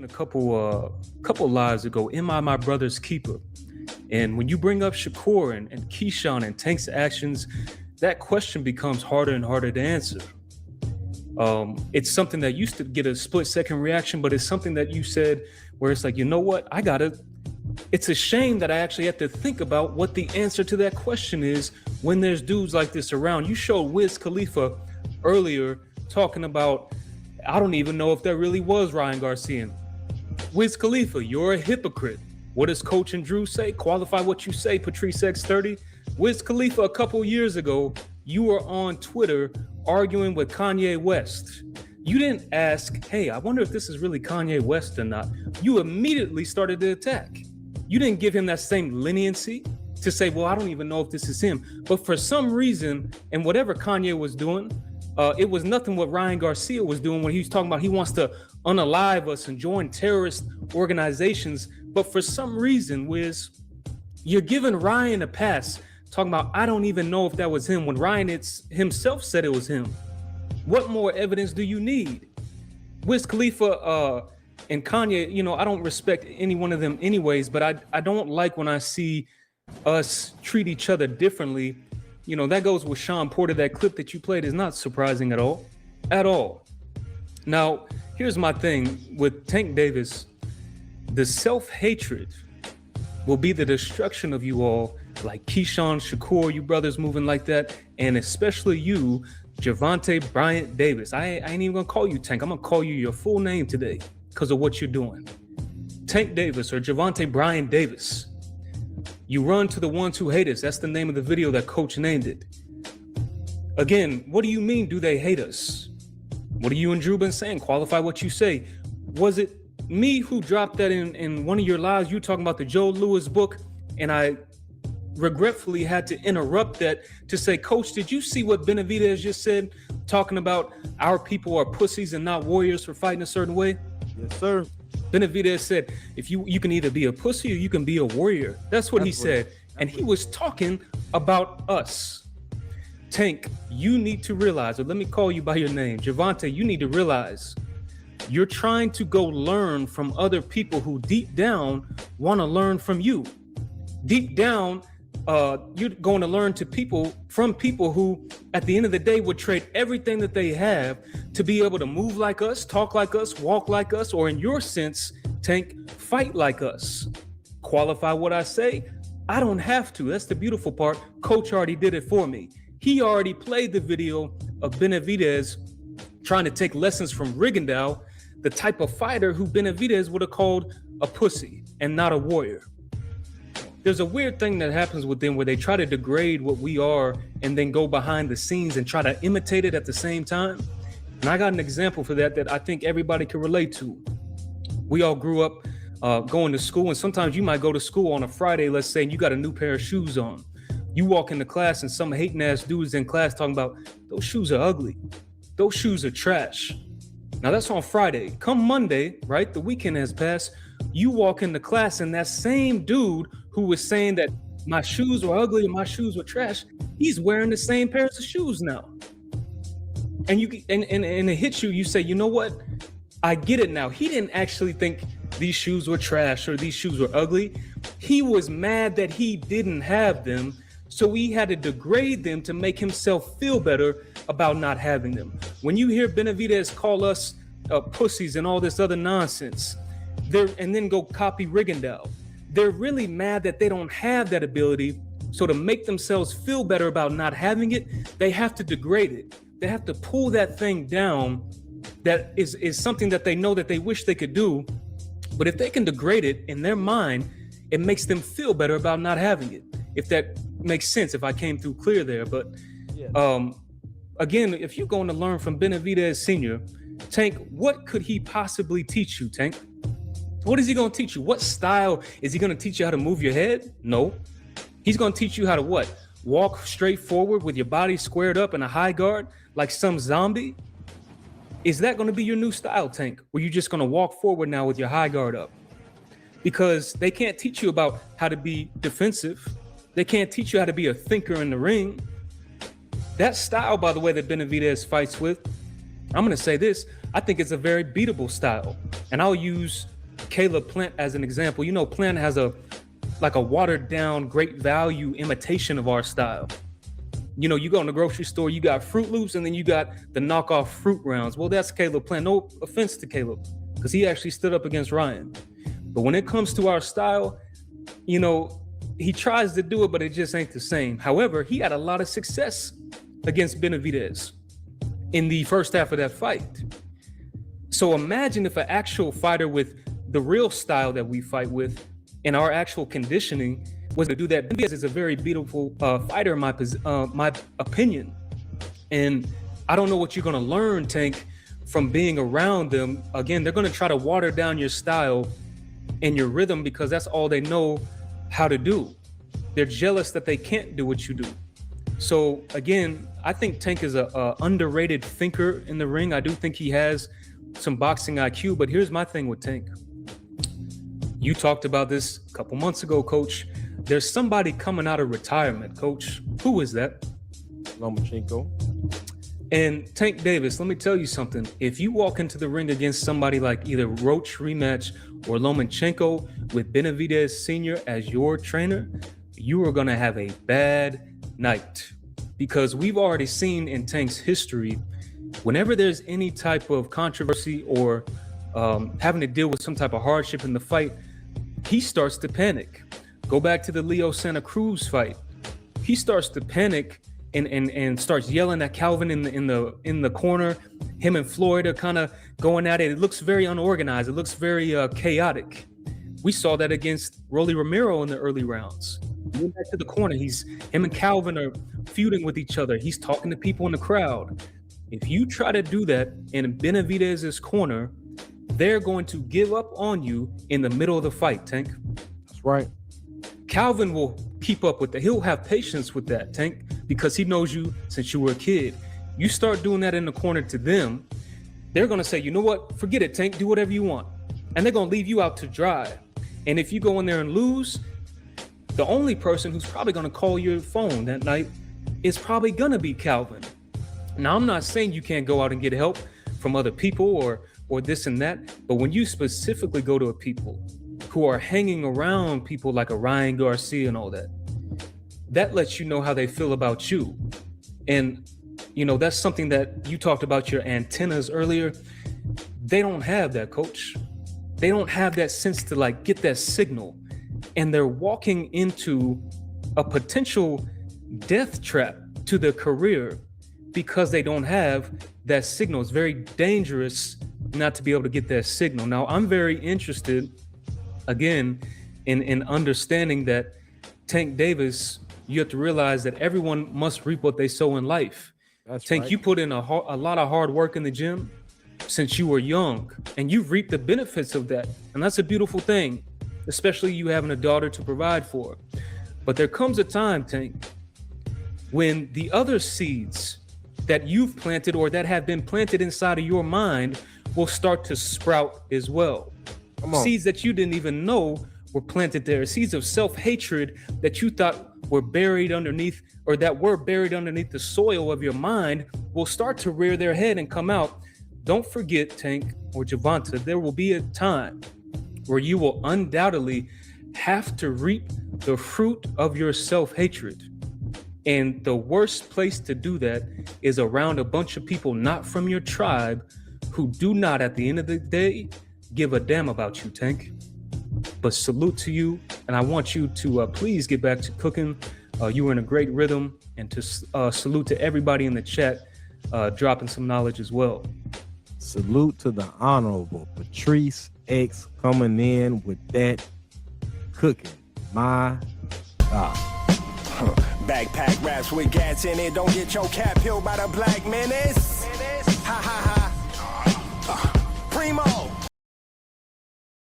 A couple lives ago, am I my brother's keeper? And when you bring up Shakur and Keyshawn and Tank's actions, that question becomes harder and harder to answer. It's something that used to get a split-second reaction, but it's something that you said where it's like, you know what, it's a shame that I actually have to think about what the answer to that question is when there's dudes like this around. You showed Wiz Khalifa earlier talking about, I don't even know if that really was Ryan Garcia. Wiz Khalifa, you're a hypocrite. What does Coach and Drew say? Qualify what you say, Patrice X 30. Wiz Khalifa, a couple years ago, you were on Twitter arguing with Kanye West. You didn't ask, hey, I wonder if this is really Kanye West or not. You immediately started the attack. You didn't give him that same leniency to say, well, I don't even know if this is him. But for some reason, and whatever Kanye was doing, it was nothing what Ryan Garcia was doing when he was talking about he wants to unalive us and join terrorist organizations. But for some reason, Wiz, you're giving Ryan a pass, talking about, I don't even know if that was him, when Ryan himself said it was him. What more evidence do you need? Wiz Khalifa and Kanye, I don't respect any one of them anyways, but I don't like when I see us treat each other differently. That goes with Sean Porter. That clip that you played is not surprising at all. At all. Now, here's my thing with Tank Davis. The self-hatred will be the destruction of you all, like Keyshawn, Shakur, you brothers moving like that, and especially you, Javante Bryant Davis. I ain't even gonna call you Tank. I'm gonna call you your full name today because of what you're doing. Tank Davis or Javante Bryant Davis. You run to the ones who hate us. That's the name of the video that Coach named it. Again, what do you mean, do they hate us? What are you and Drew been saying? Qualify what you say. Was it me who dropped that in one of your lives? You talking about the Joe Lewis book, and I regretfully had to interrupt that to say, Coach, did you see what Benavidez just said, talking about our people are pussies and not warriors for fighting a certain way? Yes, sir. Benavidez said, if you can either be a pussy or you can be a warrior. That's what he said. And he was talking about us. Tank, you need to realize, or let me call you by your name, Javante, you need to realize you're trying to go learn from other people who deep down want to learn from you. Deep down, you're going to learn from people who, at the end of the day, would trade everything that they have to be able to move like us, talk like us, walk like us, or in your sense, Tank, fight like us. Qualify what I say? I don't have to. That's the beautiful part. Coach already did it for me. He already played the video of Benavidez trying to take lessons from Rigondeaux, the type of fighter who Benavidez would have called a pussy and not a warrior. There's a weird thing that happens with them where they try to degrade what we are and then go behind the scenes and try to imitate it at the same time. And I got an example for that I think everybody can relate to. We all grew up going to school, and sometimes you might go to school on a Friday, let's say, and you got a new pair of shoes on. You walk into class and some hating ass dudes in class talking about, those shoes are ugly. Those shoes are trash. Now that's on Friday. Come Monday, right? The weekend has passed. You walk into class and that same dude who was saying that my shoes were ugly and my shoes were trash, he's wearing the same pairs of shoes now. And it hits you, you say, you know what? I get it now. He didn't actually think these shoes were trash or these shoes were ugly. He was mad that he didn't have them, so he had to degrade them to make himself feel better about not having them. When you hear Benavidez call us pussies and all this other nonsense, and then go copy Rigondeaux, they're really mad that they don't have that ability. So to make themselves feel better about not having it, they have to degrade it. They have to pull that thing down that is something that they know that they wish they could do. But if they can degrade it in their mind, it makes them feel better about not having it. If that makes sense, if I came through clear there. But again, if you're going to learn from Benavidez Sr., Tank, what could he possibly teach you, Tank? What is he going to teach you? What style? Is he going to teach you how to move your head? No. He's going to teach you how to what? Walk straight forward with your body squared up in a high guard like some zombie? Is that going to be your new style, Tank? Or you just going to walk forward now with your high guard up? Because they can't teach you about how to be defensive. They can't teach you how to be a thinker in the ring. That style, by the way, that Benavidez fights with, I'm going to say this. I think it's a very beatable style. And I'll use Caleb Plant as an example. Plant has a watered down, great value imitation of our style. You go in the grocery store, you got Fruit Loops, and then you got the knockoff fruit rounds. Well, that's Caleb Plant. No offense to Caleb, because he actually stood up against Ryan. But when it comes to our style, he tries to do it, but it just ain't the same. However, he had a lot of success against Benavidez in the first half of that fight. So imagine if an actual fighter with the real style that we fight with and our actual conditioning was to do that. Benavidez is a very beautiful fighter in my opinion. And I don't know what you're going to learn, Tank, from being around them. Again, they're going to try to water down your style and your rhythm because that's all they know how to do. They're jealous that they can't do what you do. So again, I think Tank is a underrated thinker in the ring. I do think he has some boxing IQ, but here's my thing with Tank. You talked about this a couple months ago, Coach. There's somebody coming out of retirement, Coach. Who is that? Lomachenko. And Tank Davis, let me tell you something. If you walk into the ring against somebody like either Roach rematch or Lomachenko with Benavidez Sr. as your trainer, you are going to have a bad night. Because we've already seen in Tank's history, whenever there's any type of controversy or having to deal with some type of hardship in the fight, he starts to panic. Go back to the Leo Santa Cruz fight. He starts to panic and starts yelling at Calvin in the corner. Him and Floyd are kind of going at it. It looks very unorganized. It looks very chaotic. We saw that against Rolly Romero in the early rounds. Went back to the corner. Him and Calvin are feuding with each other. He's talking to people in the crowd. If you try to do that in Benavidez's corner, they're going to give up on you in the middle of the fight, Tank. That's right. Calvin will keep up with that. He'll have patience with that, Tank, because he knows you since you were a kid. You start doing that in the corner to them, they're going to say, you know what? Forget it, Tank. Do whatever you want. And they're going to leave you out to dry. And if you go in there and lose, the only person who's probably going to call your phone that night is probably going to be Calvin. Now, I'm not saying you can't go out and get help from other people or this and that, but when you specifically go to a people who are hanging around people like a Ryan Garcia and all that, that lets you know how they feel about you. And, that's something that you talked about your antennas earlier. They don't have that, Coach. They don't have that sense to get that signal. And they're walking into a potential death trap to their career because they don't have that signal. It's very dangerous not to be able to get that signal. Now, I'm very interested, again, in understanding that Tank Davis, you have to realize that everyone must reap what they sow in life. That's Tank, right. you put in a lot of hard work in the gym since you were young, and you've reaped the benefits of that. And that's a beautiful thing, especially you having a daughter to provide for. But there comes a time, Tank, when the other seeds that you've planted or that have been planted inside of your mind will start to sprout as well. Seeds that you didn't even know were planted there. Seeds of self-hatred that you thought were buried underneath the soil of your mind will start to rear their head and come out. Don't forget, Tank or Javonta, there will be a time where you will undoubtedly have to reap the fruit of your self-hatred. And the worst place to do that is around a bunch of people not from your tribe who do not, at the end of the day, give a damn about you, Tank. But salute to you, and I want you to please get back to cooking. You were in a great rhythm, and to salute to everybody in the chat, dropping some knowledge as well. Salute to the Honorable Patrice X coming in with that cooking. My God. Backpack raps with gats in it. Don't get your cap peeled by the black menace. Ha ha ha. Primo.